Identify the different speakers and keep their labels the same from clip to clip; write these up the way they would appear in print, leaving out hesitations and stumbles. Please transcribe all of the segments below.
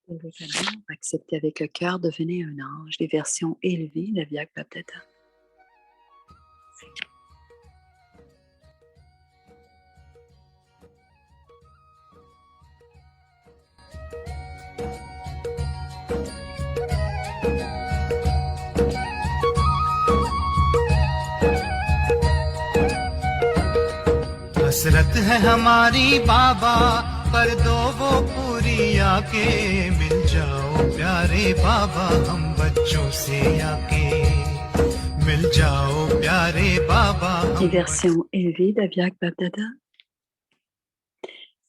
Speaker 1: L'amour accepté avec le cœur devenez un ange. Les versions élevées de Vyak Baptata.
Speaker 2: हसरत है हमारी बाबा कर दो वो पूरी आके मिल जाओ प्यारे बाबा हम बच्चों से आके मिल जाओ प्यारे बाबा
Speaker 1: Les versions élevées de Vyak Baptata.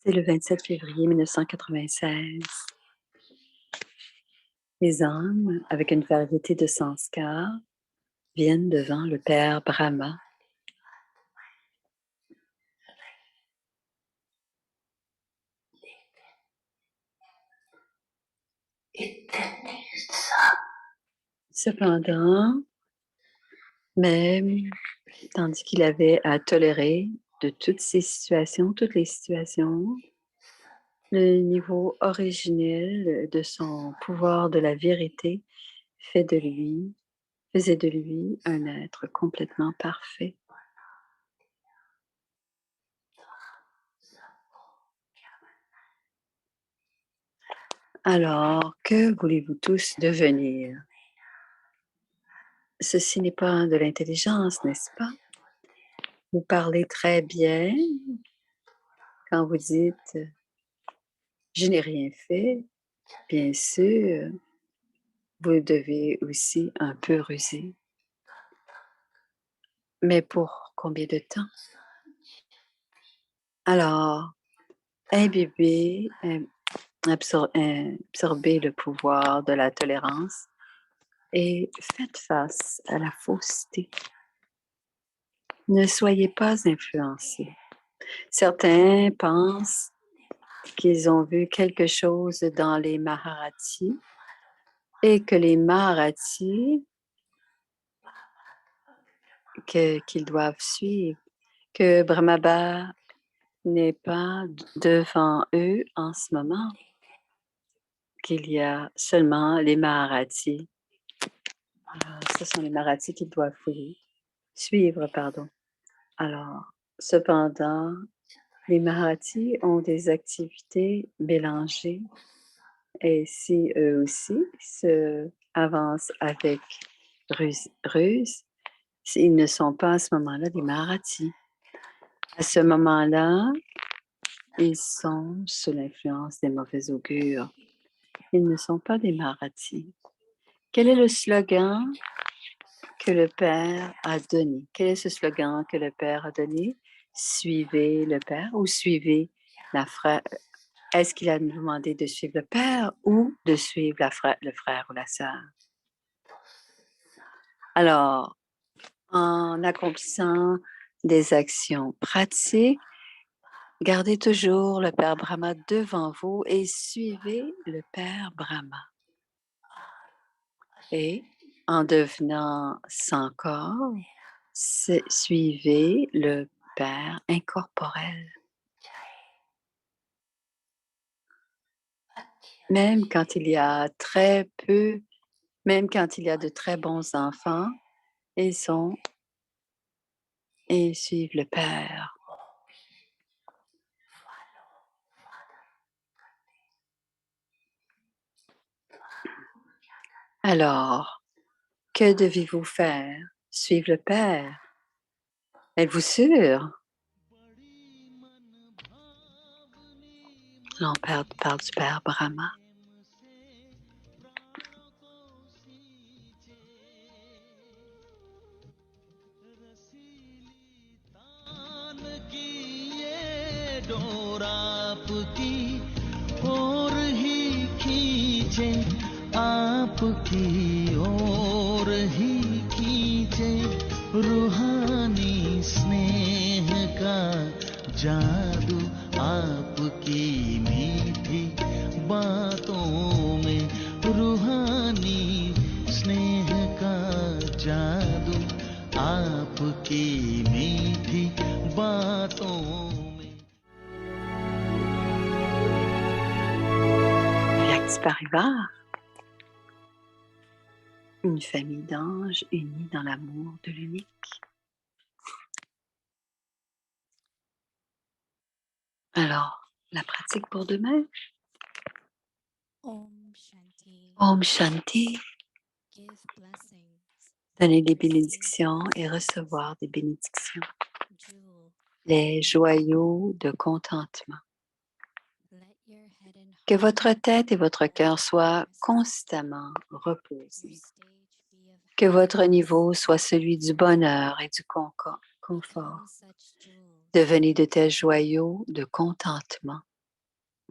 Speaker 1: C'est le 27 février 1996. Les âmes, avec une variété de sanskars, viennent devant le Père Brahma. Cependant, même tandis qu'il avait à tolérer de toutes les situations, le niveau originel de son pouvoir de la vérité faisait de lui un être complètement parfait. Alors, que voulez-vous tous devenir? Ceci n'est pas de l'intelligence, n'est-ce pas? Vous parlez très bien quand vous dites « je n'ai rien fait ». Bien sûr, vous devez aussi un peu ruser. Mais pour combien de temps? Alors, imbibez, absorbez le pouvoir de la tolérance et faites face à la fausseté. Ne soyez pas influencés. Certains pensent qu'ils ont vu quelque chose dans les Maharathis et que les Maharathis qu'ils doivent suivre, que Brahmabha n'est pas devant eux en ce moment, qu'il y a seulement les Maharathis. Alors, ce sont les Maharathis qu'ils doivent suivre. Alors, cependant, les Maharathis ont des activités mélangées et si eux aussi se avancent avec ruse, ils ne sont pas à ce moment-là des Maharathis. À ce moment-là, ils sont sous l'influence des mauvais augures. Ils ne sont pas des Maharathis. Quel est le slogan que le Père a donné? Quel est ce slogan que le Père a donné? Suivez le Père ou suivez la frère? Est-ce qu'il a demandé de suivre le Père ou de suivre le frère ou la sœur? Alors, en accomplissant des actions pratiques, gardez toujours le Père Brahma devant vous et suivez le Père Brahma. Et en devenant sans corps, suivez le Père incorporel. Même quand il y a de très bons enfants, ils suivent le Père. Alors, que devez-vous faire? Suivre le Père. Êtes-vous sûr? On parle du Père Brahma.
Speaker 3: आपकी ओर ही खींचे रूहानी स्नेह का जादू आपकी मीठी बातों में रूहानी स्नेह का जादू आपकी मीठी बातों में।
Speaker 1: Petit Parivar, une famille d'anges unis dans l'amour de l'unique. Alors, la pratique pour demain.
Speaker 4: Om Shanti.
Speaker 1: Om Shanti.
Speaker 4: Give blessings.
Speaker 1: Donner des bénédictions et recevoir des bénédictions.
Speaker 4: Jewel.
Speaker 1: Les joyaux de contentement.
Speaker 4: Let your head and
Speaker 1: Que
Speaker 4: heart
Speaker 1: votre tête et votre cœur
Speaker 4: always
Speaker 1: soient
Speaker 4: be
Speaker 1: constamment
Speaker 4: Your
Speaker 1: reposés.
Speaker 4: stage be of
Speaker 1: Que votre niveau
Speaker 4: happiness.
Speaker 1: soit celui du bonheur et du confort.
Speaker 4: Become such jewels.
Speaker 1: Devenez de tels joyaux de contentement.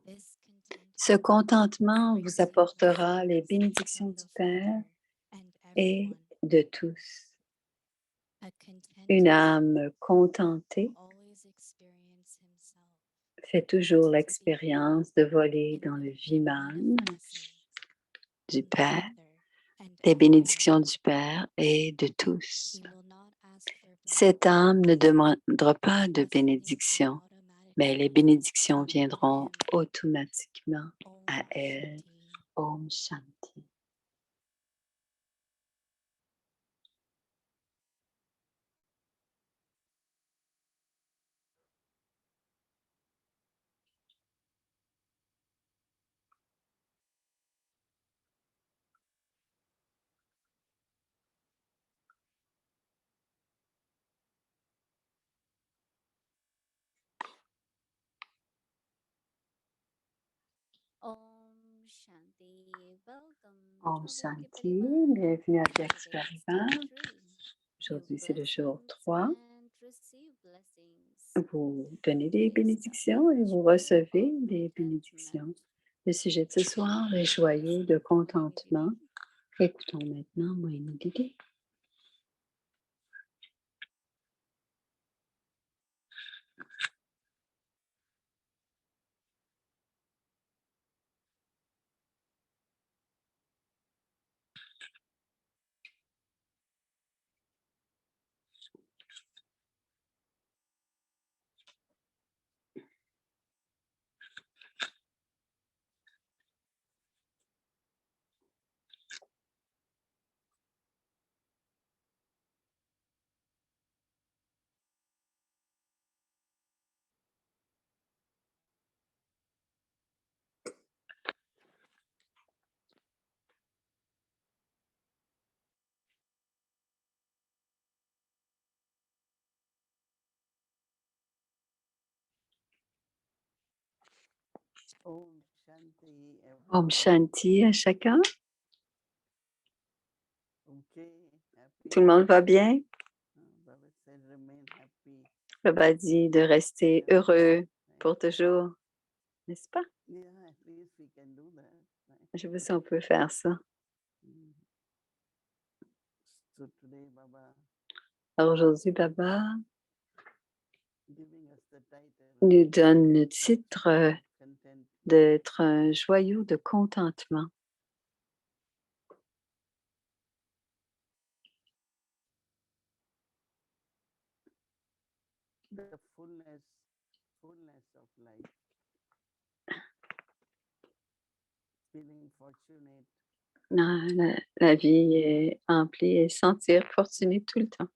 Speaker 4: This contentment
Speaker 1: Ce contentement
Speaker 4: brings
Speaker 1: vous
Speaker 4: you
Speaker 1: apportera les
Speaker 4: blessings
Speaker 1: bénédictions
Speaker 4: from
Speaker 1: du
Speaker 4: the
Speaker 1: Père
Speaker 4: Father and
Speaker 1: et
Speaker 4: everyone.
Speaker 1: de tous.
Speaker 4: A contented
Speaker 1: Une
Speaker 4: soul
Speaker 1: âme contentée
Speaker 4: always experience himself
Speaker 1: fait toujours
Speaker 4: to be
Speaker 1: l'expérience de voler
Speaker 4: in
Speaker 1: dans le
Speaker 4: complete
Speaker 1: Viman
Speaker 4: need of blessings
Speaker 1: du
Speaker 4: from the
Speaker 1: Père,
Speaker 4: Father and
Speaker 1: des
Speaker 4: everyone.
Speaker 1: bénédictions du Père et de tous.
Speaker 4: He will not ask for
Speaker 1: Cette âme ne
Speaker 4: blessings.
Speaker 1: demandera pas de
Speaker 4: Blessings will
Speaker 1: bénédiction, mais les
Speaker 4: automatically
Speaker 1: bénédictions
Speaker 4: come to
Speaker 1: viendront
Speaker 4: him.
Speaker 1: automatiquement
Speaker 4: Om
Speaker 1: à elle.
Speaker 4: Shanti.
Speaker 1: Om Shanti.
Speaker 4: Om Shanti. Welcome
Speaker 1: Om
Speaker 4: to
Speaker 1: Shanti.
Speaker 4: Bhakti
Speaker 1: Bienvenue à
Speaker 4: Parivar.
Speaker 1: Bhakti
Speaker 4: Today is
Speaker 1: Parivar.
Speaker 4: day 3. Give
Speaker 1: Aujourd'hui, c'est le jour
Speaker 4: blessings
Speaker 1: 3.
Speaker 4: and receive blessings.
Speaker 1: Vous donnez des
Speaker 4: Today's
Speaker 1: bénédictions et
Speaker 4: topic,
Speaker 1: vous
Speaker 4: jewel
Speaker 1: recevez
Speaker 4: of
Speaker 1: des
Speaker 4: contentment.
Speaker 1: bénédictions. Le sujet de ce soir, les joyaux de contentement. Écoutons maintenant Moïni Didi. Om Shanti à chacun. Tout le monde va bien? Baba dit de rester heureux pour toujours, n'est-ce pas? Je veux si on peut faire ça. Alors aujourd'hui, Baba nous donne le titre d'être un joyau de contentement. La vie est emplie et sentir fortuné tout le temps.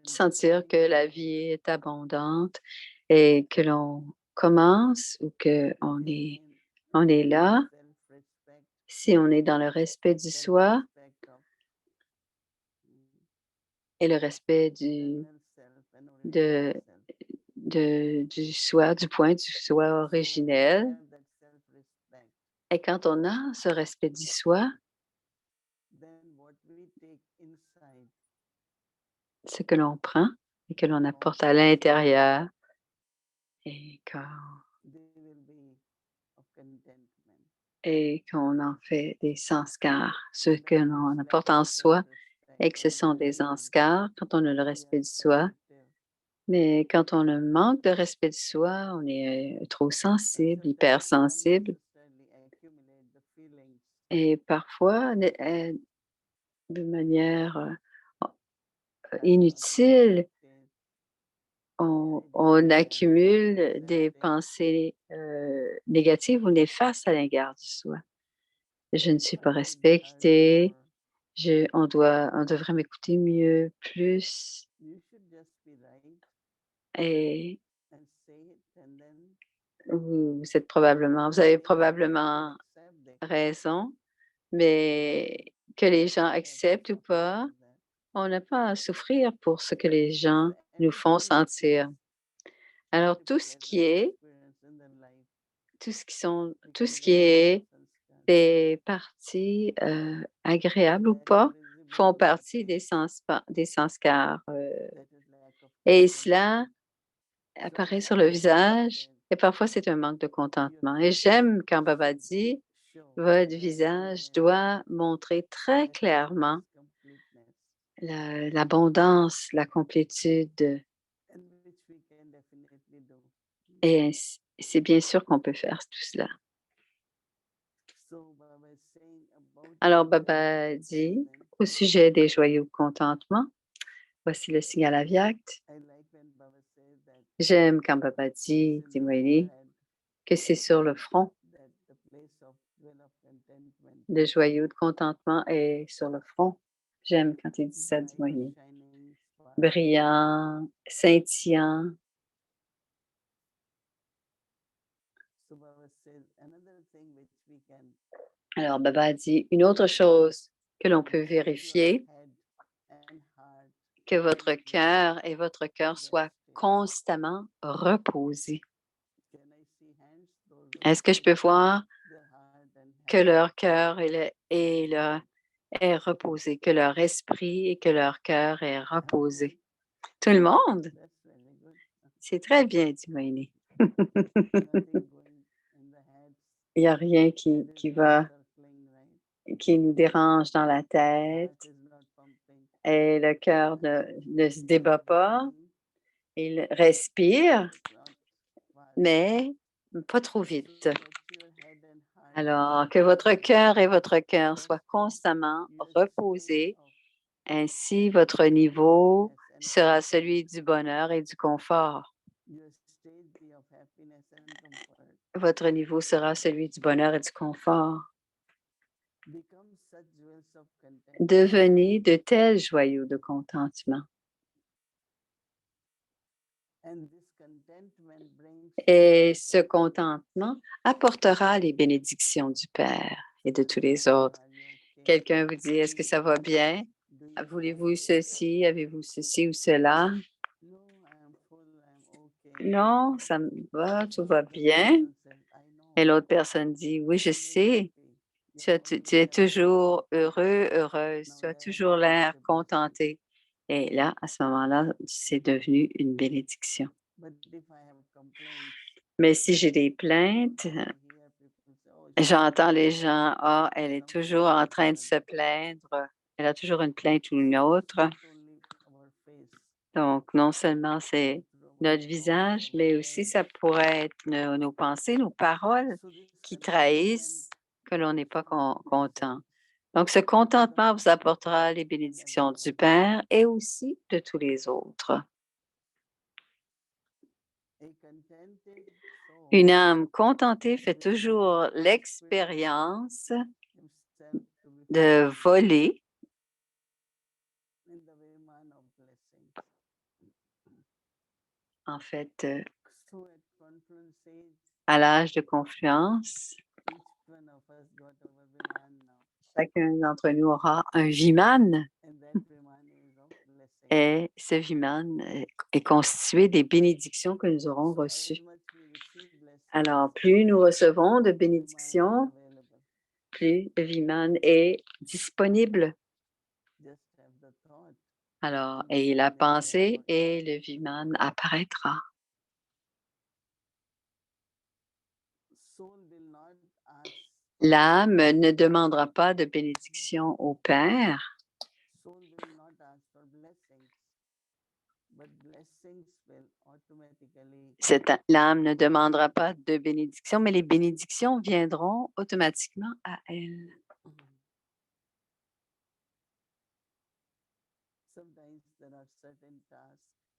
Speaker 1: Sentir que la vie est abondante et que l'on commence ou qu'on est là, si on est dans le respect du soi et le respect du soi, du point du soi originel. Et quand on a ce respect du soi, ce que l'on prend et que l'on apporte à l'intérieur et qu'on en fait des sanskars, ce que l'on apporte en soi et que ce sont des sanskars quand on a le respect du soi. Mais quand on a un manque de respect de soi, on est trop sensible, hypersensible. Et parfois, de manière inutile, on accumule des pensées négatives ou néfastes à l'égard du soi. Je ne suis pas respecté. On devrait m'écouter mieux, plus. Et vous avez probablement raison, mais que les gens acceptent ou pas, on n'a pas à souffrir pour ce que les gens nous font sentir. Alors, tout ce qui est des parties agréables ou pas font partie des sanskars. Et cela apparaît sur le visage et parfois c'est un manque de contentement. Et j'aime quand Baba dit, votre visage doit montrer très clairement l'abondance, la complétude. Et c'est bien sûr qu'on peut faire tout cela. Alors, Baba dit, au sujet des joyeux contentements, voici le signal avyakt. J'aime quand Baba dit, Dimoini, que c'est sur le front. Le joyau de contentement est sur le front. J'aime quand il dit ça, Dimoini. Brillant, scintillant. Alors, Baba dit une autre chose que l'on peut vérifier, que votre cœur et votre cœur soient constamment reposés. Est-ce que je peux voir que leur cœur est reposé, que leur esprit et que leur cœur est reposé? Tout le monde? C'est très bien, Dimoini. Il n'y a rien qui nous dérange dans la tête et le cœur ne se débat pas. Il respire, mais pas trop vite. Alors, que votre cœur et votre cœur soient constamment reposés, ainsi votre niveau sera celui du bonheur et du confort. Votre niveau sera celui du bonheur et du confort. Devenez de tels joyaux de contentement. Et ce contentement apportera les bénédictions du Père et de tous les autres. Quelqu'un vous dit, est-ce que ça va bien? Voulez-vous ceci? Avez-vous ceci ou cela? Non, ça me va, tout va bien. Et l'autre personne dit, oui, je sais. Tu es toujours heureux, heureuse. Tu as toujours l'air contenté. Et là, à ce moment-là, c'est devenu une bénédiction. Mais si j'ai des plaintes, j'entends les gens, ah, elle est toujours en train de se plaindre. Elle a toujours une plainte ou une autre. Donc, non seulement c'est notre visage, mais aussi ça pourrait être nos pensées, nos paroles qui trahissent que l'on n'est pas content. Donc, ce contentement vous apportera les bénédictions du Père et aussi de tous les autres. Une âme contentée fait toujours l'expérience de voler en fait, à l'âge de confluence. Chacun d'entre nous aura un Viman et ce Viman est constitué des bénédictions que nous aurons reçues. Alors, plus nous recevons de bénédictions, plus le Viman est disponible. Alors, ayez la pensée et le Viman apparaîtra. L'âme ne demandera pas de bénédiction au Père. L'âme ne demandera pas de bénédiction, mais les bénédictions viendront automatiquement à elle.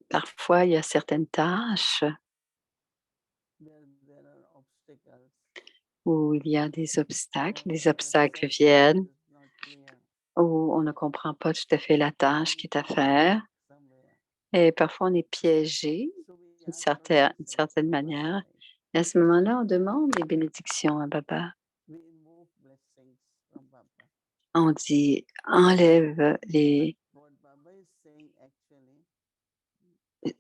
Speaker 1: Parfois, il y a certaines tâches où il y a des obstacles viennent, où on ne comprend pas tout à fait la tâche qui est à faire et parfois on est piégé d'une certaine manière. Et à ce moment-là, on demande des bénédictions à Baba. On dit: «Enlève les».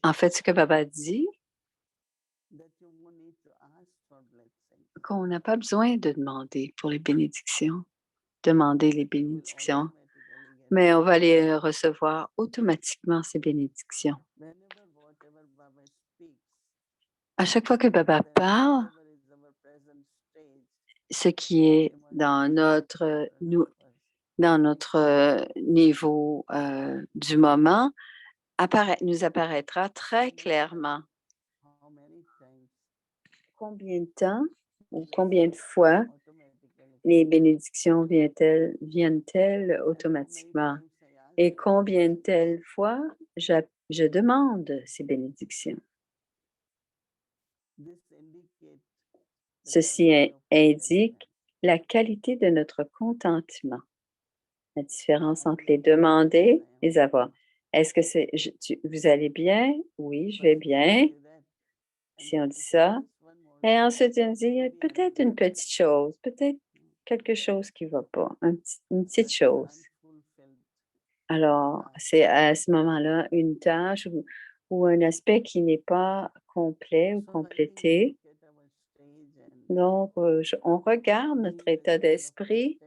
Speaker 1: En fait, ce que Baba dit, qu'on n'a pas besoin de demander pour les bénédictions, demander les bénédictions, mais on va les recevoir automatiquement, ces bénédictions. À chaque fois que Baba parle, ce qui est dans notre niveau du moment nous apparaîtra très clairement. Combien de temps ou combien de fois les bénédictions viennent-elles automatiquement? Et combien de telles fois je demande ces bénédictions? Ceci indique la qualité de notre contentement. La différence entre les demander et les avoir. Est-ce que vous allez bien? Oui, je vais bien. Si on dit ça. Et ensuite, on dit peut-être une petite chose, peut-être quelque chose qui ne va pas, une petite chose. Alors, c'est à ce moment-là une tâche ou un aspect qui n'est pas complet ou complété. Donc, on regarde notre état d'esprit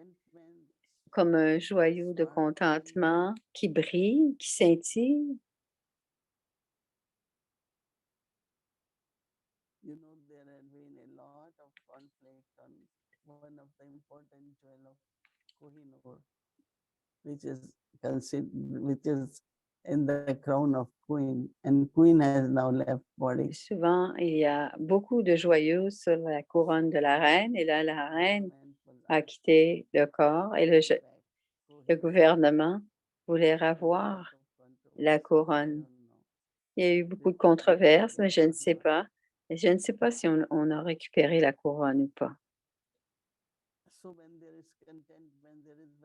Speaker 1: comme un joyau de contentement qui brille, qui scintille.
Speaker 3: There had been a lot of conflict on one of the important jewel of Kohinoor, which is in the crown of Queen, and Queen has now left body.
Speaker 1: Souvent, il y a beaucoup de joyaux sur la couronne de la reine, et là, la reine a quitté le corps et le gouvernement voulait avoir la couronne. Il y a eu beaucoup de controverses, mais je ne sais pas. Et je ne sais pas si on a récupéré la couronne ou pas.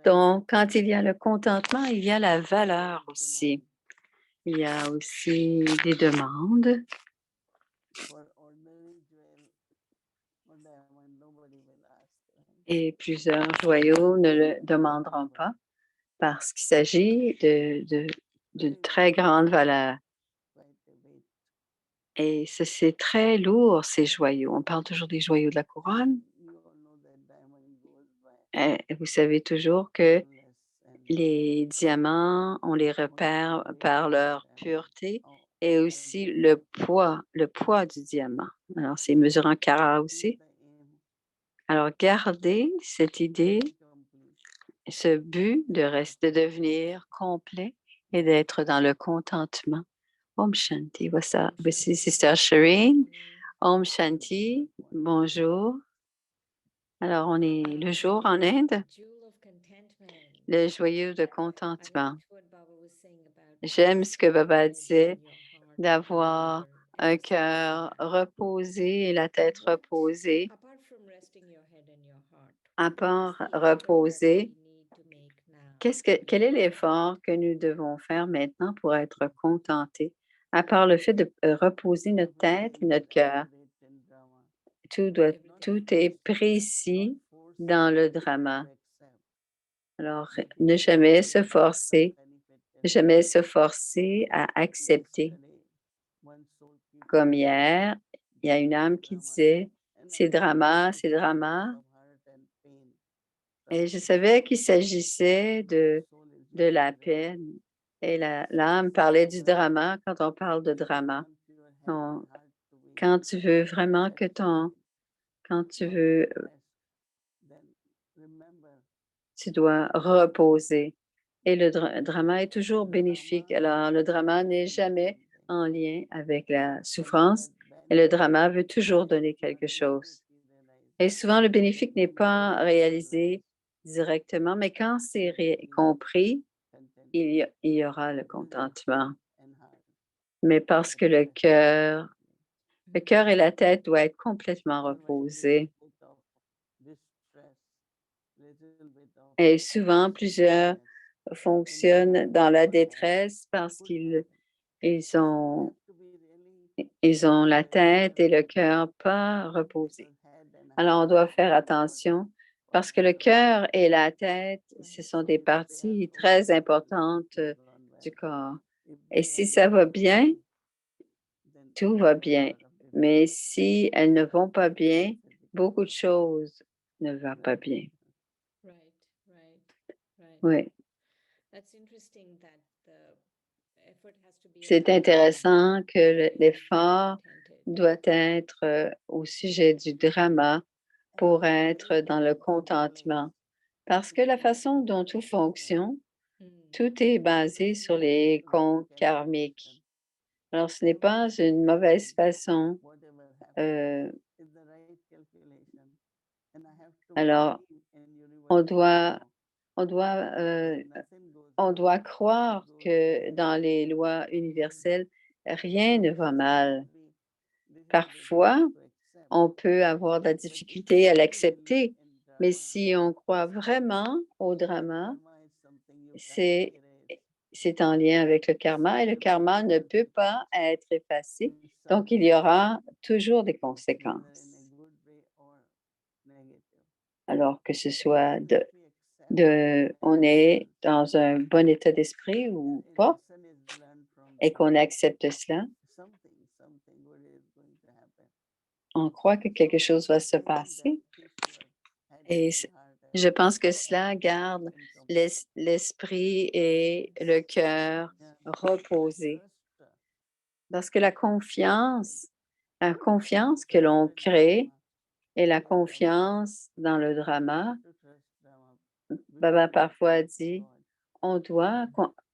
Speaker 1: Donc, quand il y a le contentement, il y a la valeur aussi. Il y a aussi des demandes. Et plusieurs joyaux ne le demanderont pas parce qu'il s'agit d'une très grande valeur. Et c'est très lourd, ces joyaux. On parle toujours des joyaux de la couronne. Et vous savez toujours que les diamants, on les repère par leur pureté et aussi le poids du diamant. Alors, c'est mesuré en carats aussi. Alors, gardez cette idée, ce but de devenir complet et d'être dans le contentement. Om Shanti. Voici Sister Shireen. Om Shanti. Bonjour. Alors, on est le jour en Inde, le joyau de contentement. J'aime ce que Baba disait, d'avoir un cœur reposé et la tête reposée. À part reposer, quel est l'effort que nous devons faire maintenant pour être contentés? À part le fait de reposer notre tête et notre cœur. Tout est précis dans le drama. Alors, ne jamais se forcer à accepter. Comme hier, il y a une âme qui disait, c'est drama. Et je savais qu'il s'agissait de la peine. Et l'âme parlait du drama quand on parle de drama. Donc, quand tu veux vraiment tu dois reposer. Et le drama est toujours bénéfique. Alors, le drama n'est jamais en lien avec la souffrance et le drama veut toujours donner quelque chose. Et souvent, le bénéfique n'est pas réalisé directement, mais quand c'est compris, il y aura le contentement. Mais parce que le cœur Le cœur et la tête doivent être complètement reposés. Et souvent, plusieurs fonctionnent dans la détresse parce ils ont, ils ont la tête et le cœur pas reposés. Alors, on doit faire attention parce que le cœur et la tête, ce sont des parties très importantes du corps. Et si ça va bien, tout va bien. Mais si elles ne vont pas bien, beaucoup de choses ne vont pas bien.
Speaker 5: Right, right, right.
Speaker 1: Oui,
Speaker 5: That's interesting that the effort has to be
Speaker 1: c'est
Speaker 5: about
Speaker 1: intéressant que l'effort
Speaker 5: contented.
Speaker 1: doit être au sujet du drama pour être dans le contentement. Parce que la façon dont tout fonctionne,
Speaker 5: Mm.
Speaker 1: tout est basé sur les comptes karmiques. Alors, ce n'est pas une mauvaise façon. Alors, on doit, on doit, on doit croire que dans les lois universelles, rien ne va mal. Parfois, on peut avoir de la difficulté à l'accepter, mais si on croit vraiment au drama, c'est en lien avec le karma et le karma ne peut pas être effacé. Donc, il y aura toujours des conséquences. Alors que ce soit on est dans un bon état d'esprit ou pas, et qu'on accepte cela, on croit que quelque chose va se passer. Et je pense que cela garde l'esprit et le cœur reposés. Parce que la confiance que l'on crée et la confiance dans le drama, Baba parfois dit, on doit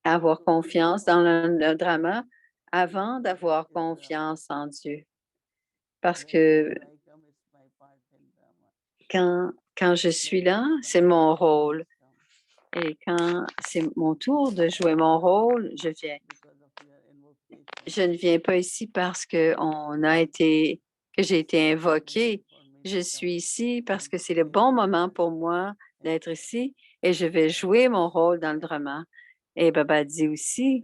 Speaker 1: avoir confiance dans le drama avant d'avoir confiance en Dieu. Parce que quand je suis là, c'est mon rôle. Et quand c'est mon tour de jouer mon rôle, je viens. Je ne viens pas ici parce que j'ai été invoquée. Je suis ici parce que c'est le bon moment pour moi d'être ici et je vais jouer mon rôle dans le drama. Et Baba dit aussi,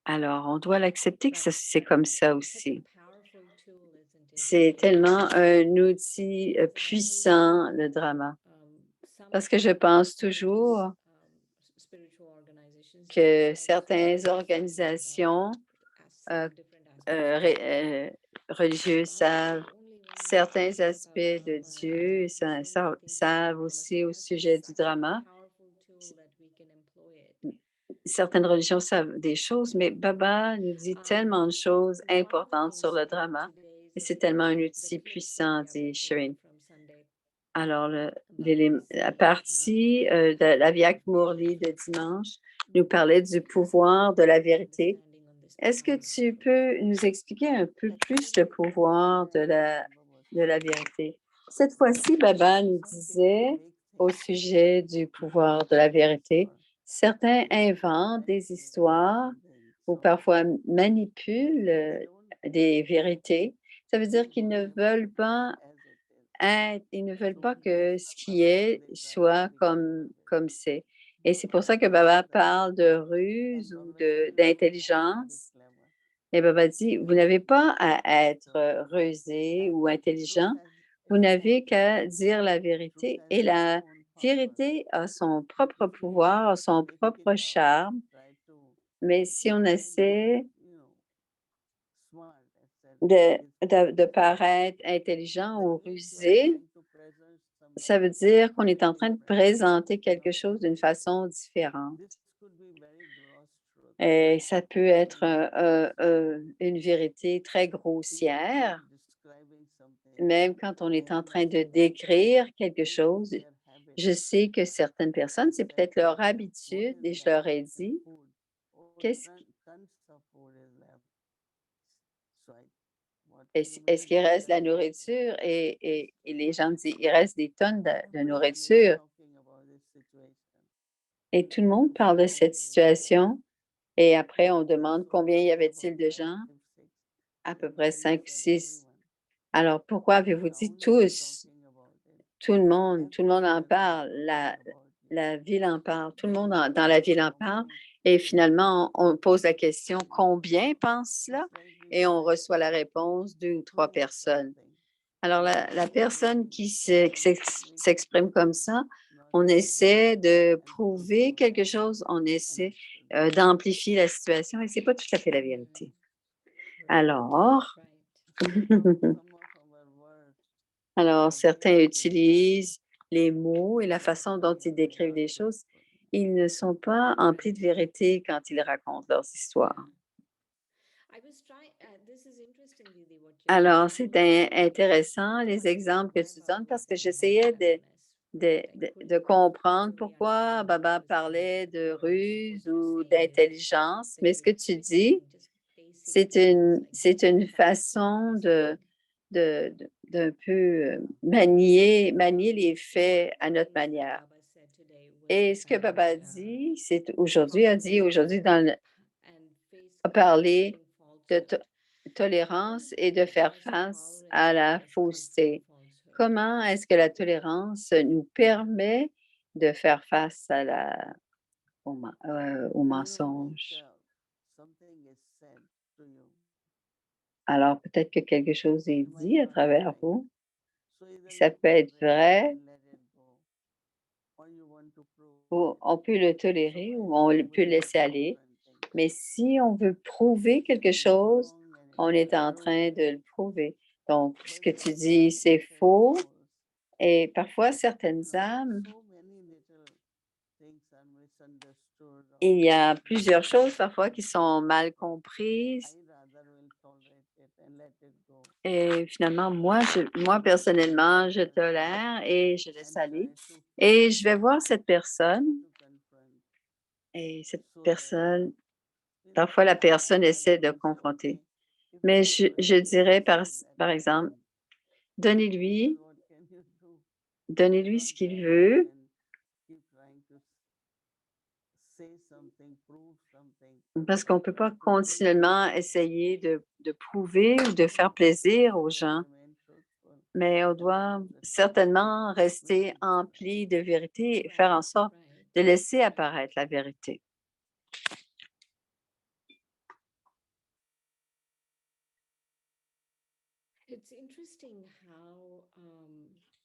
Speaker 1: alors on doit l'accepter que c'est comme ça aussi.
Speaker 5: Powerful tool, isn't it?
Speaker 1: C'est tellement un outil puissant, le drama. Parce que je pense toujours
Speaker 5: Spiritual organizations
Speaker 1: que certaines organisations religieuses savent certains aspects de Dieu, savent aussi au sujet du drama. Certaines religions savent des choses, mais Baba nous dit tellement de choses importantes sur le drama et c'est tellement un outil puissant, dit Shireen. Alors, la partie de la Vyak Murli de dimanche nous parlait du pouvoir de la vérité. Est-ce que tu peux nous expliquer un peu plus le pouvoir de la vérité? Cette fois-ci, Baba nous disait au sujet du pouvoir de la vérité, certains inventent des histoires ou parfois manipulent des vérités. Ça veut dire qu'ils ne veulent pas ils ne veulent pas que ce qui est soit comme c'est. Et c'est pour ça que Baba parle de ruse ou d'intelligence. Et Baba dit, vous n'avez pas à être rusé ou intelligent, vous n'avez qu'à dire la vérité. Et la vérité a son propre pouvoir, a son propre charme. Mais si on essaie de paraître intelligent ou rusé, ça veut dire qu'on est en train de présenter quelque chose d'une façon différente. Et ça peut être une vérité très grossière, même quand on est en train de décrire quelque chose. Je sais que certaines personnes, c'est peut-être leur habitude, et je leur ai dit, est-ce qu'il reste de la nourriture? Et les gens disent, il reste des tonnes de nourriture. Et tout le monde parle de cette situation. Et après, on demande combien y avait-il de gens? à peu près 5 ou 6. Alors, pourquoi avez-vous dit tous? Tout le monde en parle, la ville en parle, tout le monde dans la ville en parle et finalement, on pose la question: «Combien pensent cela?» et on reçoit la réponse: 2 ou 3 personnes. Alors la personne qui s'exprime comme ça, on essaie de prouver quelque chose, on essaie, d'amplifier la situation et c'est pas tout à fait la vérité. Alors alors certains utilisent les mots et la façon dont ils décrivent les choses. Ils ne sont pas emplis de vérité quand ils racontent leurs histoires. Alors c'est intéressant les exemples que tu donnes parce que j'essayais de comprendre pourquoi Baba parlait de ruse ou d'intelligence, mais ce que tu dis, c'est une façon d'un peu manier les faits à notre manière. Et ce que Baba a dit, a parlé de tolérance et de faire face à la fausseté. Comment est-ce que la tolérance nous permet de faire face au mensonge? Alors, peut-être que quelque chose est dit à travers vous. Ça peut être vrai ou on peut le tolérer ou on peut le laisser aller. Mais si on veut prouver quelque chose, on est en train de le prouver. Donc, ce que tu dis, c'est faux et parfois certaines âmes, il y a plusieurs choses parfois qui sont mal comprises et finalement, moi personnellement, je tolère et je laisse aller et je vais voir cette personne et cette personne, parfois la personne essaie de confronter. Mais je dirais par exemple, donnez-lui donnez-lui ce qu'il veut parce qu'on ne peut pas continuellement essayer de prouver ou de faire plaisir aux gens, mais on doit certainement rester empli de vérité et faire en sorte de laisser apparaître la vérité.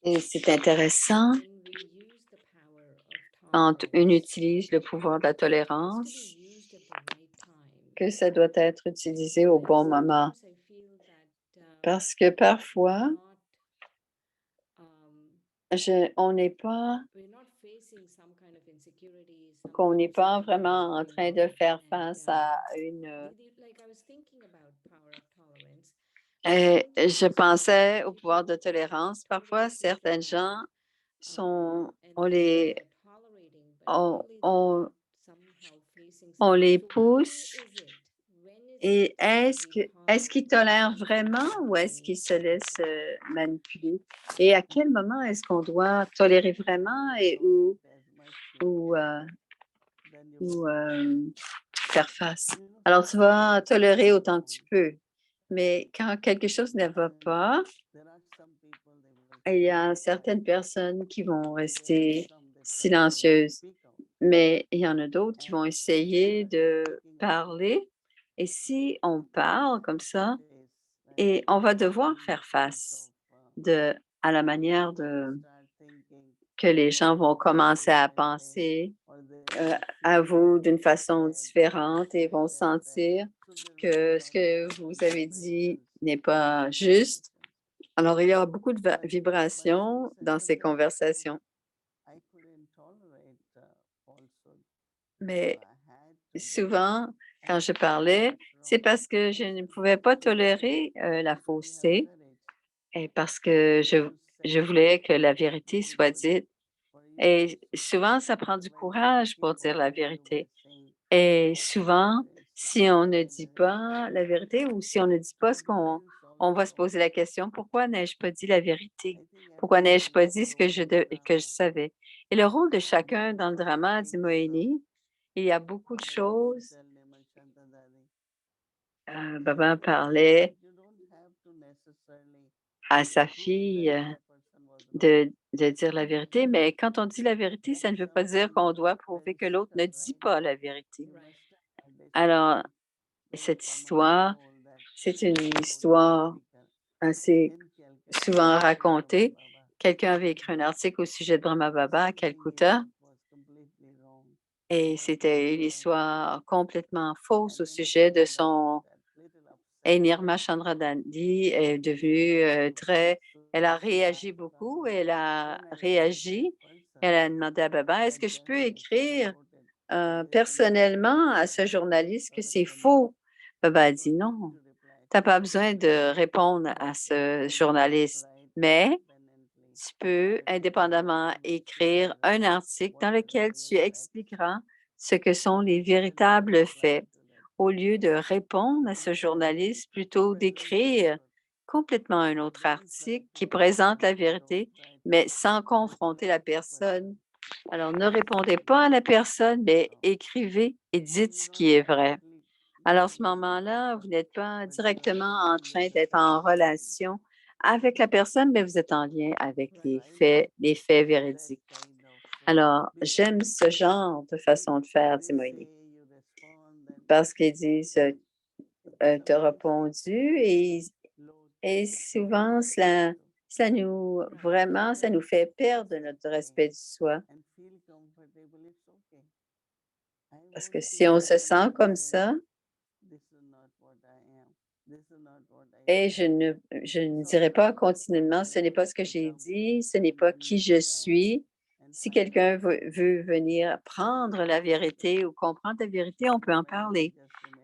Speaker 1: Et c'est intéressant quand on utilise le pouvoir de la tolérance, que ça doit être utilisé au bon moment. Parce que parfois, on n'est pas qu'on n'est pas vraiment en train de faire face à je pensais au pouvoir de tolérance. Parfois, certaines gens sont on on on les pousse et est-ce qu'ils tolèrent vraiment ou est-ce qu'ils se laissent, manipuler? Et à quel moment est-ce qu'on doit tolérer vraiment et ou, ou, faire face? Alors tu vas tolérer autant que tu peux, mais quand quelque chose ne va pas, il y a certaines personnes qui vont rester silencieuses, mais il y en a d'autres qui vont essayer de parler et si on parle comme ça et on va devoir faire face à la manière que les gens vont commencer à penser, à vous d'une façon différente et vont sentir que ce que vous avez dit n'est pas juste. Alors, il y aura beaucoup de vibrations dans ces conversations. Mais souvent, quand je parlais, c'est parce que je ne pouvais pas tolérer la fausseté et parce que je voulais que la vérité soit dite. Et souvent, ça prend du courage pour dire la vérité. Et souvent, si on ne dit pas la vérité ou si on ne dit pas ce on va se poser la question, pourquoi n'ai-je pas dit la vérité? Pourquoi n'ai-je pas dit ce que je savais? Et le rôle de chacun dans le drama, dit Moïni, il y a beaucoup de choses. Baba parlait à sa fille de dire la vérité, mais quand on dit la vérité, ça ne veut pas dire qu'on doit prouver que l'autre ne dit pas la vérité. Alors, cette histoire, c'est une histoire assez souvent racontée. Quelqu'un avait écrit un article au sujet de Brahma Baba à Calcutta et c'était une histoire complètement fausse au sujet de son... Et Nirma Chandradandi est devenue elle a réagi beaucoup, elle a réagi, elle a demandé à Baba, est-ce que je peux écrire personnellement à ce journaliste que c'est faux? Baba a dit non, tu n'as pas besoin de répondre à ce journaliste, mais tu peux indépendamment écrire un article dans lequel tu expliqueras ce que sont les véritables faits au lieu de répondre à ce journaliste, plutôt d'écrire complètement un autre article qui présente la vérité, mais sans confronter la personne. Alors, ne répondez pas à la personne, mais écrivez et dites ce qui est vrai. Alors, à ce moment-là, vous n'êtes pas directement en train d'être en relation avec la personne, mais vous êtes en lien avec les faits véridiques. Alors, j'aime ce genre de façon de faire, dit Moïse, parce qu'ils disent t'as répondu et souvent, ça nous fait perdre notre respect du soi. Parce que si on se sent comme ça, et je ne dirais pas continuellement, ce n'est pas ce que j'ai dit, ce n'est pas qui je suis. Si quelqu'un veut venir prendre la vérité ou comprendre la vérité, on peut en parler.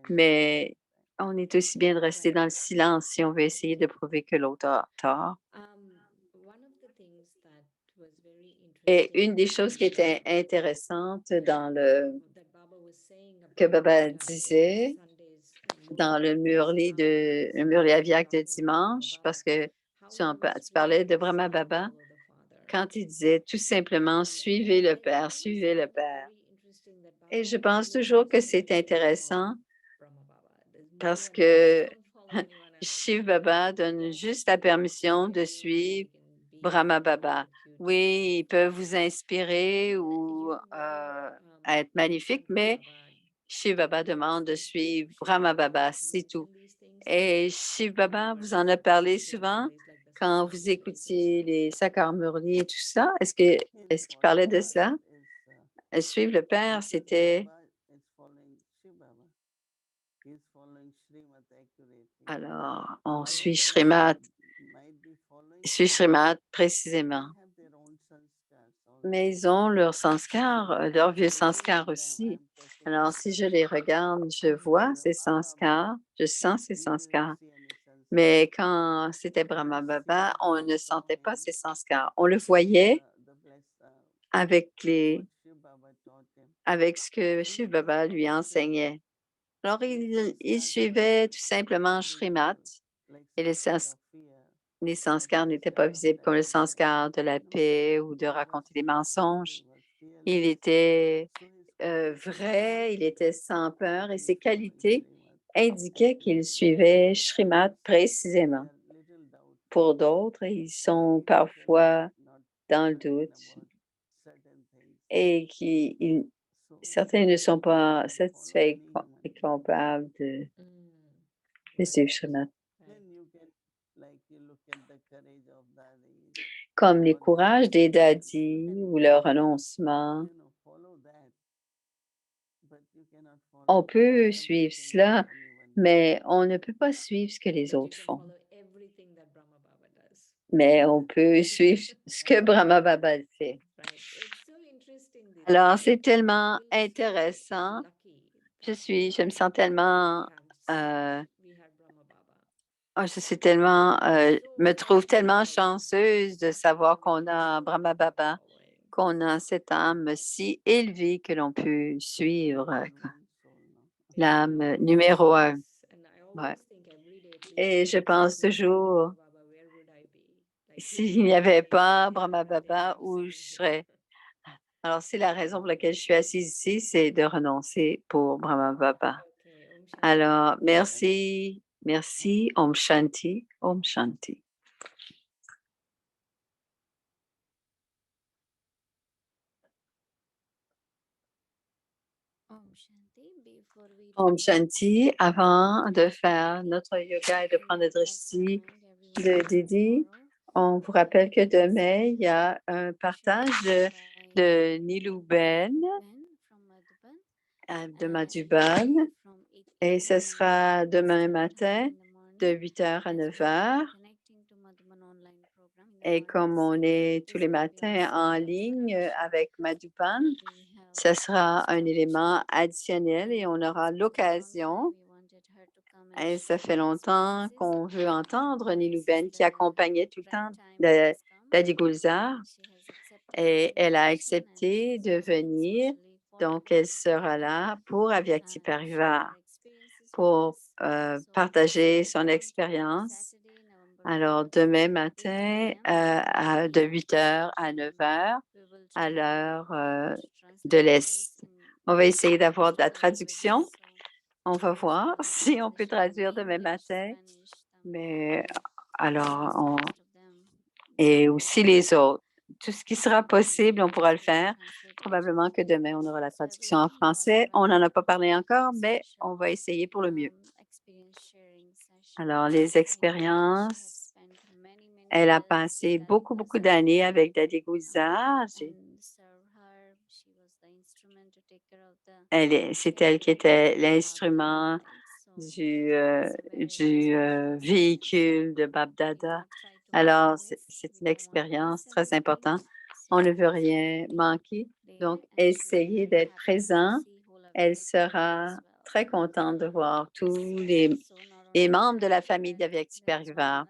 Speaker 1: Mais on est aussi bien de rester dans le silence si on veut essayer de prouver que l'autre a tort.
Speaker 5: One of the things that was very
Speaker 1: Et une
Speaker 5: interesting
Speaker 1: des choses qui était intéressante dans le
Speaker 5: that Baba was saying
Speaker 1: que
Speaker 5: about
Speaker 1: Baba disait
Speaker 5: Sunday's
Speaker 1: dans le Murli Aviak de dimanche, parce que tu parlais de Brahma Baba, quand il disait tout simplement suivez le Père, suivez le Père. Et je pense toujours que c'est intéressant parce que Shiv Baba donne juste la permission de suivre Brahma Baba. Oui, ils peuvent vous inspirer ou être magnifiques, mais Shiv Baba demande de suivre Brahma Baba, c'est tout. Et Shiv Baba vous en a parlé souvent quand vous écoutiez les Sakar Murli et tout ça. Est-ce qu'il parlait de cela? Suivre le Père, c'était... Alors, on suit Srimad précisément. Mais ils ont leur sanskar, leur vieux sanskar aussi. Alors, si je les regarde, je vois ces sanskars, je sens ces sanskars. Mais quand c'était Brahma Baba, on ne sentait pas ces sanskars. On le voyait avec ce que Shiv Baba lui enseignait. Alors, il suivait tout simplement Srimad et les sanskars n'étaient pas visibles comme le sanskar de la paix ou de raconter des mensonges. Il était vrai, il était sans peur et ses qualités indiquaient qu'il suivait Srimad précisément. Pour d'autres, ils sont parfois dans le doute et certains ne sont pas satisfaits et capables de suivre Srimad. Comme les courages des dadis ou leur renoncement. On peut suivre cela, mais on ne peut pas suivre ce que les autres font. Mais on peut suivre ce que Brahma Baba fait. Alors, c'est tellement intéressant. Je me sens tellement... me trouve tellement chanceuse de savoir qu'on a Brahma Baba, qu'on a cette âme si élevée que l'on peut suivre l'âme numéro 1. Ouais. Et je pense toujours, s'il n'y avait pas Brahma Baba, où je serais? Alors, c'est la raison pour laquelle je suis assise ici, c'est de renoncer pour Brahma Baba. Alors, merci, Om Shanti, Om Shanti. Om Shanti, avant de faire notre yoga et de prendre le drishti de Didi, on vous rappelle que demain, il y a un partage de Nilouben de Madhuban et ce sera demain matin de 8h à 9h. Et comme on est tous les matins en ligne avec Madhuban, ce sera un élément additionnel et on aura l'occasion. Et ça fait longtemps qu'on veut entendre Nilouben qui accompagnait tout le temps Dadi Gulzar et elle a accepté de venir. Donc, elle sera là pour Avyakti Parivar, pour partager son expérience. Alors, demain matin, de 8h à 9h, à l'heure de l'Est. On va essayer d'avoir de la traduction. On va voir si on peut traduire demain matin. Mais alors, et aussi les autres. Tout ce qui sera possible, on pourra le faire. Probablement que demain, on aura la traduction en français. On n'en a pas parlé encore, mais on va essayer pour le mieux. Alors, les expériences, elle a passé beaucoup d'années avec Dadi Gulzar. C'est elle qui était l'instrument du véhicule de Bab Dada. Alors, c'est une expérience très importante. On ne veut rien manquer. Donc, essayez d'être présent. Elle sera très contente de voir tous les membres de la famille d'Avyakti Parivar.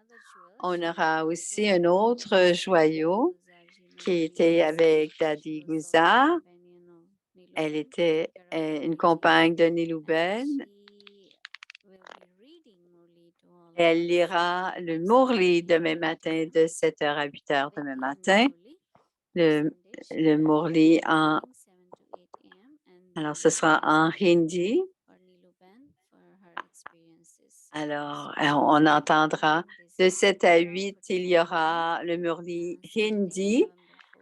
Speaker 1: On aura aussi un autre joyau qui était avec Dadi Gulzar. Elle était une compagne de Nilouben. Elle lira le Murli demain matin de 7h à 8h demain matin. Le Murli alors ce sera en hindi. Alors, on entendra de 7 à 8, il y aura le Murli hindi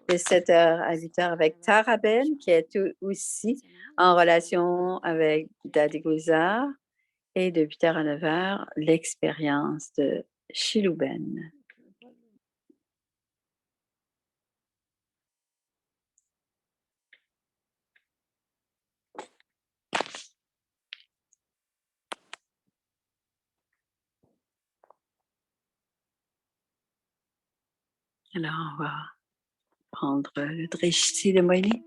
Speaker 1: de 7h à 8h avec Taraben, qui est aussi en relation avec Dadi Gulzar. Et de 8h à 9h, l'expérience de Shilouben. Alors, on va prendre le drishti de Moïni.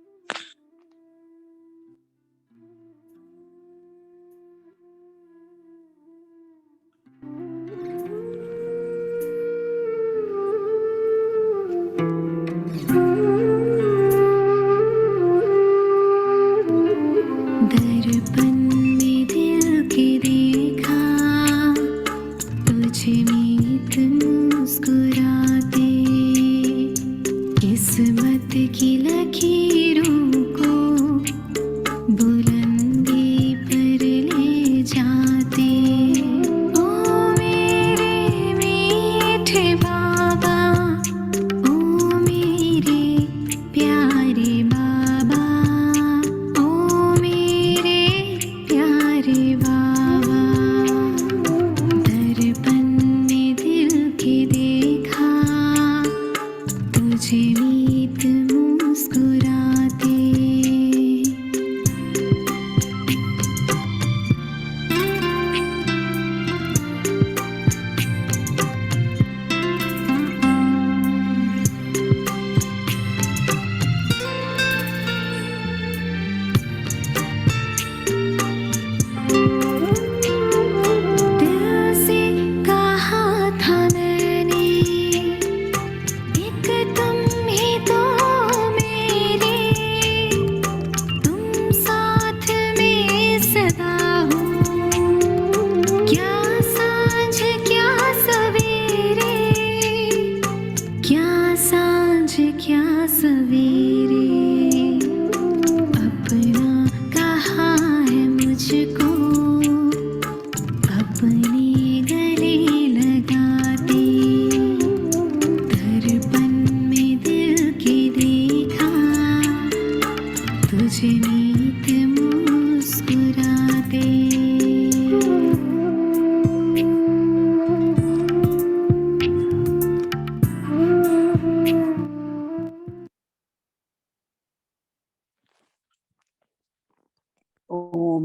Speaker 6: तुझे नीत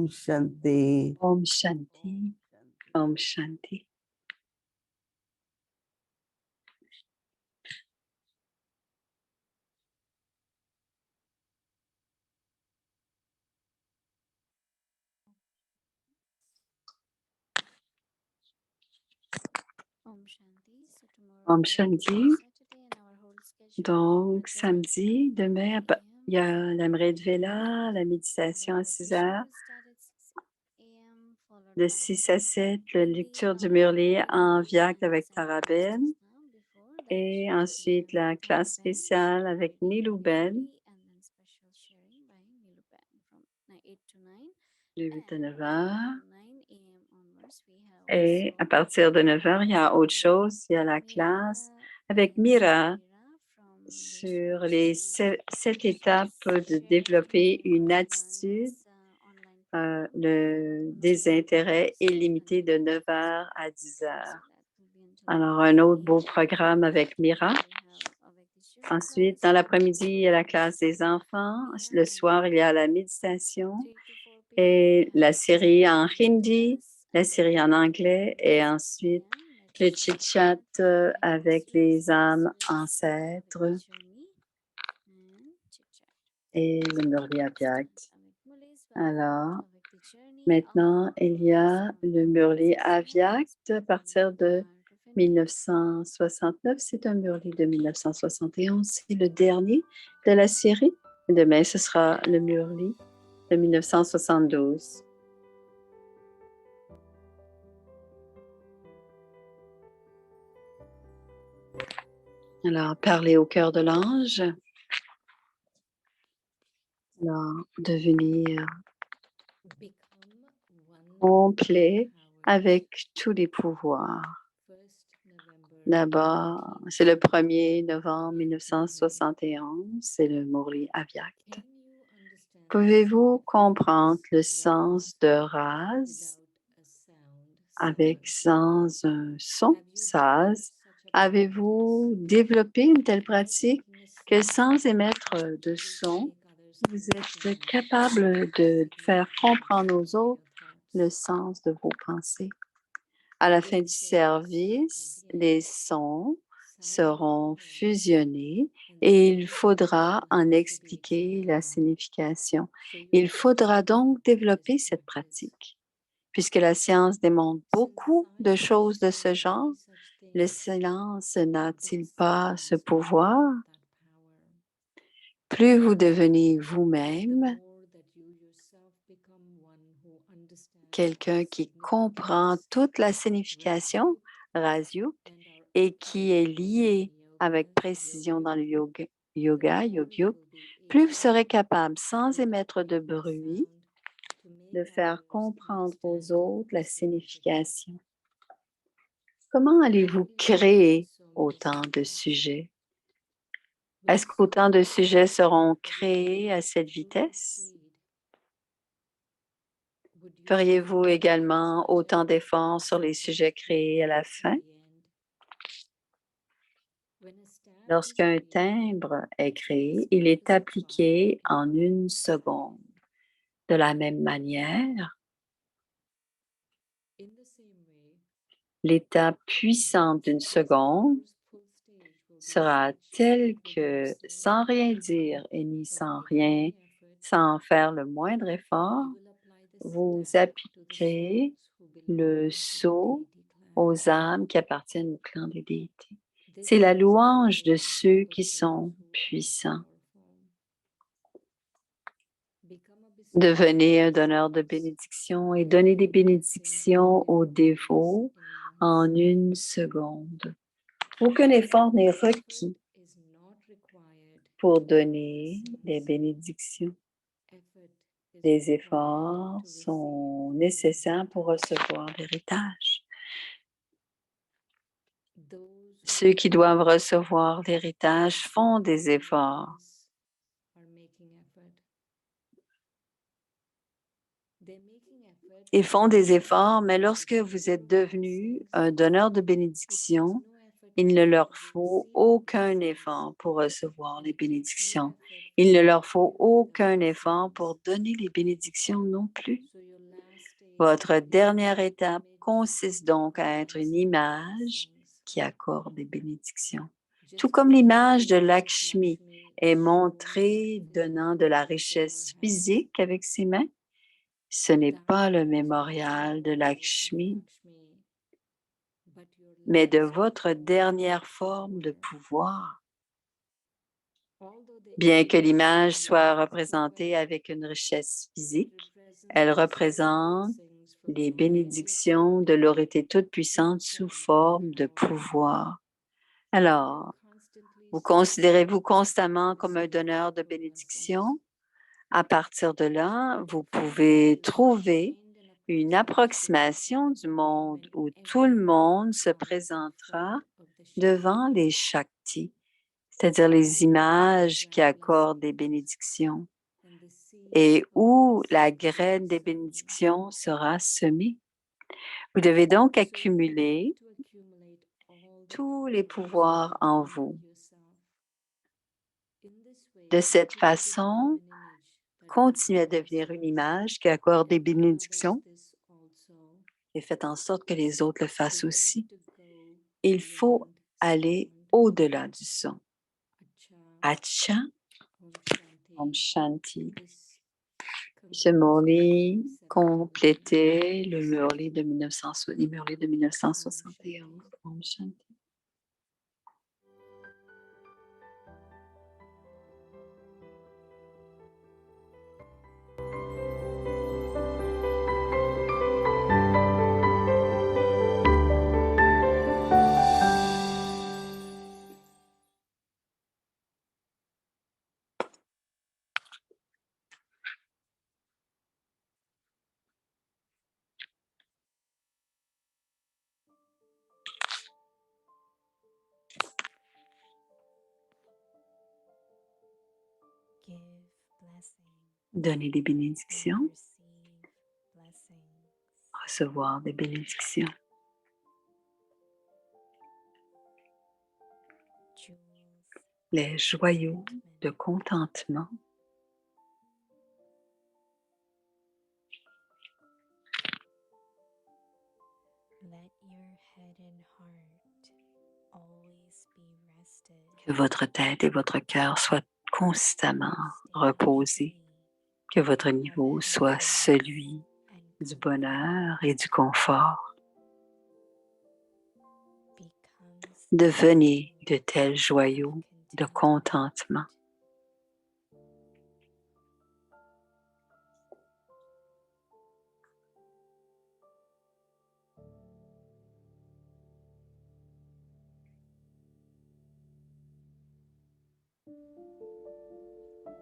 Speaker 3: Om Shanti.
Speaker 1: Om Shanti. Om Shanti.
Speaker 4: Om Shanti. So tomorrow
Speaker 1: Om
Speaker 4: is
Speaker 1: Shanti.
Speaker 4: Saturday and our whole schedule
Speaker 1: Donc,
Speaker 4: is
Speaker 1: samedi, demain,
Speaker 4: 6
Speaker 1: il y a la Mrét Vela, la méditation à 6 heures. De 6 à 7, la lecture du Murli en Viac avec Taraben. Et ensuite, la classe spéciale avec Nilouben. De 8 à 9 heures. Et à partir de 9 heures, il y a autre chose. Il y a la classe avec Mira sur les 7 étapes de développer une attitude, le désintérêt illimité de 9 heures à 10 heures. Alors, un autre beau programme avec Mira. Ensuite, dans l'après-midi, il y a la classe des enfants. Le soir, il y a la méditation et la série en hindi, la série en anglais et ensuite le chit-chat avec les âmes ancêtres et le Murli Abhyakt. Alors, maintenant, il y a le Murli Abhyakt à partir de 1969. C'est un Murli de 1971. C'est le dernier de la série. Demain, ce sera le Murli de 1972. Alors, parler au cœur de l'ange. Alors, devenir complet avec tous les pouvoirs. D'abord, c'est le 1er novembre 1971, c'est le Murli Abhyakt. Pouvez-vous comprendre le sens de Raz sans un son, Saz? Avez-vous développé une telle pratique que sans émettre de son, vous êtes capable de faire comprendre aux autres le sens de vos pensées? À la fin du service, les sons seront fusionnés et il faudra en expliquer la signification. Il faudra donc développer cette pratique. Puisque la science démontre beaucoup de choses de ce genre, le silence n'a-t-il pas ce pouvoir? Plus vous devenez vous-même quelqu'un qui comprend toute la signification, Rasyuk, et qui est lié avec précision dans le yoga, plus vous serez capable, sans émettre de bruit, de faire comprendre aux autres la signification. Comment allez-vous créer autant de sujets? Est-ce qu'autant de sujets seront créés à cette vitesse? Feriez-vous également autant d'efforts sur les sujets créés à la fin? Lorsqu'un timbre est créé, il est appliqué en 1 seconde. De la même manière, l'étape puissante d'une seconde sera telle que, sans rien dire et ni sans faire le moindre effort, vous appliquerez le sceau aux âmes qui appartiennent au clan des déités. C'est la louange de ceux qui sont puissants. Devenez un donneur de bénédictions et donnez des bénédictions aux dévots en 1 seconde. Aucun effort n'est requis pour donner des bénédictions. Les efforts sont nécessaires pour recevoir l'héritage. Ceux qui doivent recevoir l'héritage font des efforts. Ils font des efforts, mais lorsque vous êtes devenu un donneur de bénédiction, Il ne leur faut aucun effort pour recevoir les bénédictions. Il ne leur faut aucun effort pour donner les bénédictions non plus. Votre dernière étape consiste donc à être une image qui accorde des bénédictions. Tout comme l'image de Lakshmi est montrée donnant de la richesse physique avec ses mains, ce n'est pas le mémorial de Lakshmi, mais de votre dernière forme de pouvoir. Bien que l'image soit représentée avec une richesse physique, elle représente les bénédictions de l'autorité toute-puissante sous forme de pouvoir. Alors, vous considérez-vous constamment comme un donneur de bénédictions? À partir de là, vous pouvez trouver une approximation du monde où tout le monde se présentera devant les Shaktis, c'est-à-dire les images qui accordent des bénédictions, et où la graine des bénédictions sera semée. Vous devez donc accumuler tous les pouvoirs en vous. De cette façon, continuez à devenir une image qui accorde des bénédictions et faites en sorte que les autres le fassent aussi. Il faut aller au-delà du son. Acha, Om Shanti. Ce Murli complétait le Murli de 1971. Om Shanti. Donner des bénédictions, recevoir des bénédictions. Les joyaux de contentement. Que votre tête et votre cœur soient constamment reposés. Que votre niveau soit celui du bonheur et du confort. Devenez de tels joyaux de contentement.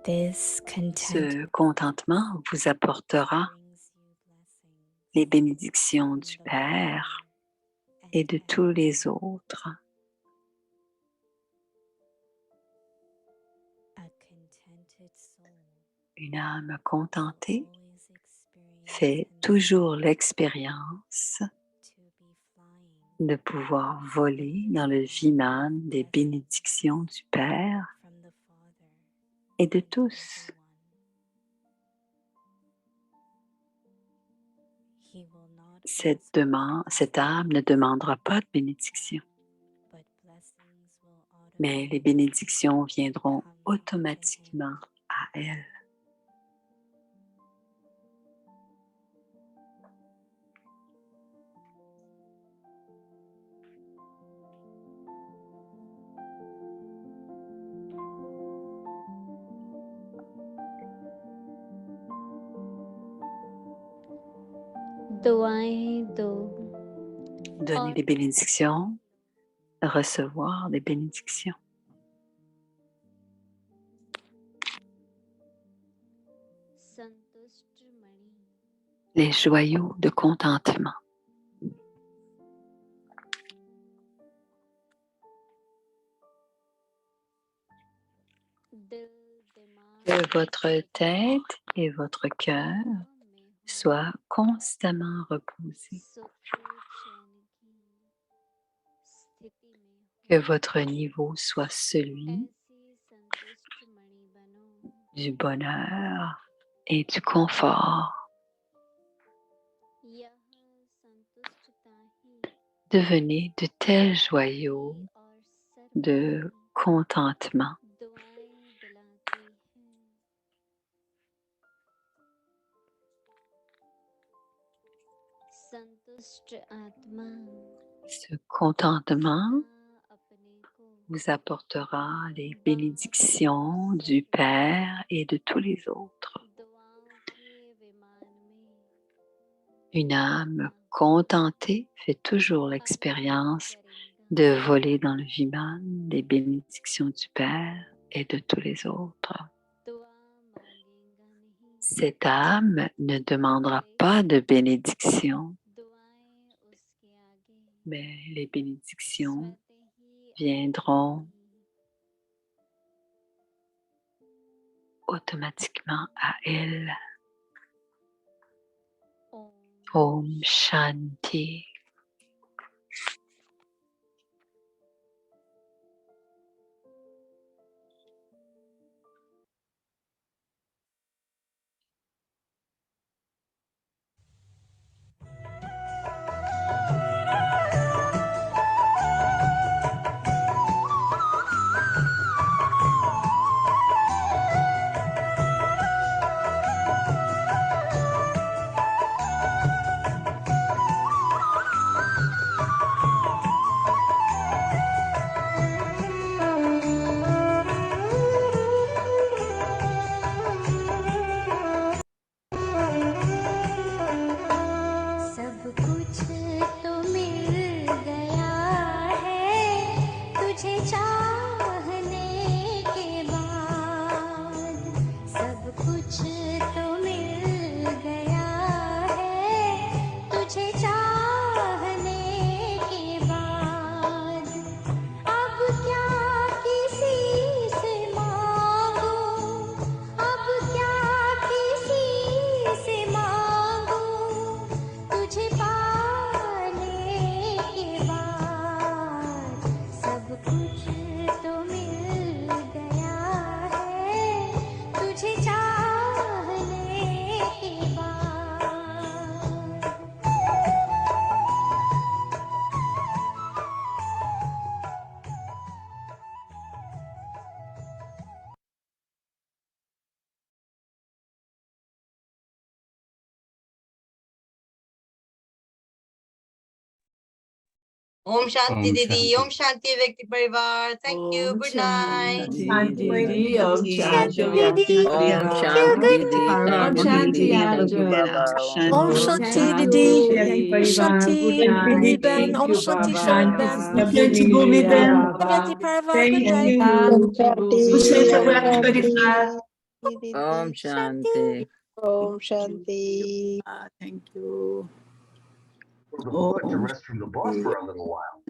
Speaker 1: Ce contentement vous apportera les bénédictions du Père et de tous les autres. Une âme contentée fait toujours l'expérience de pouvoir voler dans le Viman des bénédictions du Père et de tous. Cette âme ne demandera pas de bénédiction, mais les bénédictions viendront automatiquement à elle. Donner des bénédictions, recevoir des bénédictions. Les joyaux de contentement. Que votre tête et votre cœur soient constamment reposés. Que votre niveau soit celui
Speaker 4: ऐसी संतुष्ट मणि बनो
Speaker 1: du bonheur et du confort.
Speaker 4: यह संतुष्टता ही
Speaker 1: Devenez de tels joyaux
Speaker 4: और
Speaker 1: de
Speaker 4: सर्वोपरि
Speaker 1: contentement.
Speaker 4: दुआएं दिलाती है संतुष्ट आत्मा
Speaker 1: Ce contentement
Speaker 4: सदा अपने को
Speaker 1: vous apportera les bénédictions du Père et de tous les autres.
Speaker 4: दुआओं के विमान में
Speaker 1: Une âme contentée fait toujours l'expérience de voler dans le Viman, des bénédictions du Père et de tous les autres.
Speaker 4: दुआ मांगेगा नहीं
Speaker 1: Cette âme ne demandera pas de bénédiction,
Speaker 4: दुआएं उसके आगे
Speaker 1: mais les bénédictions
Speaker 4: स्वतः ही
Speaker 1: viendront
Speaker 4: आएंगी।
Speaker 1: automatiquement à elle.
Speaker 4: ओम
Speaker 1: Om Shanti.
Speaker 4: सब कुछ तो मिल गया है तुझे चाहने के बाद सब कुछ तो मिल गया है तुझे चाहने के बाद अब क्या किसी से मांगूं अब क्या किसी से मांगूं तुझे पाने के बाद सब कुछ तो मिल गया है तुझे चाहने के बाद
Speaker 6: ओम शांति
Speaker 7: ओम
Speaker 6: दीदी
Speaker 7: शांति।
Speaker 6: ओम शांति व्यक्ति परिवार थैंक यू
Speaker 3: ओम
Speaker 6: गुड नाइट
Speaker 3: शांति
Speaker 8: Shanti
Speaker 3: दीदी ओम शांति
Speaker 8: Shanti
Speaker 3: व्यक्ति
Speaker 9: Om
Speaker 3: परिवार
Speaker 9: Shanti Di,
Speaker 8: Om
Speaker 9: Shanti
Speaker 8: Shanti
Speaker 9: Di,
Speaker 3: Thank
Speaker 9: Shanti
Speaker 3: you
Speaker 8: Arjun.
Speaker 9: Baba.
Speaker 3: Baba
Speaker 1: Shanti.
Speaker 10: Om
Speaker 3: Om
Speaker 8: Om
Speaker 10: Shanti
Speaker 8: Shanti
Speaker 10: Didi,
Speaker 3: Shanti
Speaker 10: Om
Speaker 8: Parivar. Good
Speaker 10: Shanti
Speaker 8: night.
Speaker 10: Bhumiben,
Speaker 8: Thank
Speaker 10: Om
Speaker 8: you,
Speaker 10: Shanti
Speaker 8: Baba.
Speaker 10: Sharadan,
Speaker 8: Namaste,
Speaker 10: Om
Speaker 8: Bhumi Liya,
Speaker 10: Shanti
Speaker 8: Baba.
Speaker 10: Parva, good
Speaker 8: Thank
Speaker 10: night.
Speaker 8: you.
Speaker 9: Om
Speaker 8: Parivar.
Speaker 9: Om
Speaker 10: Shanti.
Speaker 9: Shanti.
Speaker 11: Om Shanti.
Speaker 3: Thank you.
Speaker 7: Well, the
Speaker 3: Om
Speaker 7: rest from the bus for a little while.